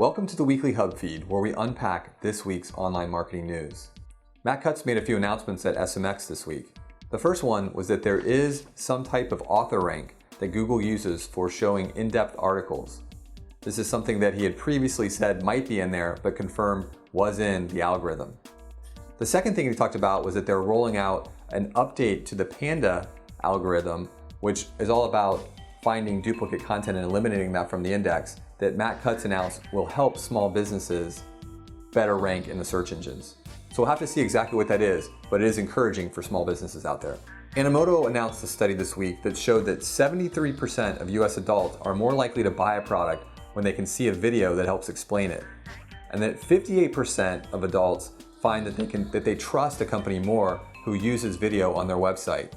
Welcome to the weekly HubFeed, where we unpack this week's online marketing news. Matt Cutts made a few announcements at SMX this week. The first one was that there is some type of author rank that Google uses for showing in-depth articles. This is something that he had previously said might be in there, but confirmed was in the algorithm. The second thing he talked about was that they're rolling out an update to the Panda algorithm, which is all about finding duplicate content and eliminating that from the index, that Matt Cutts announced will help small businesses better rank in the search engines. So we'll have to see exactly what that is, but it is encouraging for small businesses out there. Animoto announced a study this week that showed that 73% of US adults are more likely to buy a product when they can see a video that helps explain it. And that 58% of adults find that they trust a company more who uses video on their website.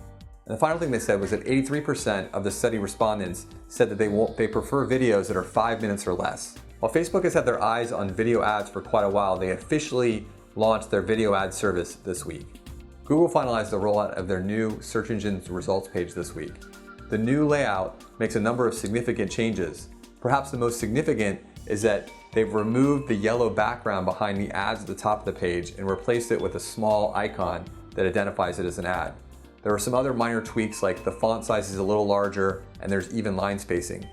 And the final thing they said was that 83% of the study respondents said that they prefer videos that are 5 minutes or less. While Facebook has had their eyes on video ads for quite a while, they officially launched their video ad service this week. Google finalized the rollout of their new search engine results page this week. The new layout makes a number of significant changes. Perhaps the most significant is that they've removed the yellow background behind the ads at the top of the page and replaced it with a small icon that identifies it as an ad. There are some other minor tweaks, like the font size is a little larger and there's even line spacing.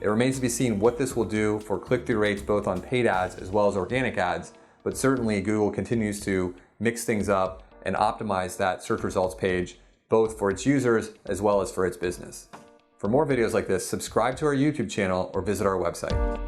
It remains to be seen what this will do for click-through rates both on paid ads as well as organic ads, but certainly Google continues to mix things up and optimize that search results page both for its users as well as for its business. For more videos like this, subscribe to our YouTube channel or visit our website.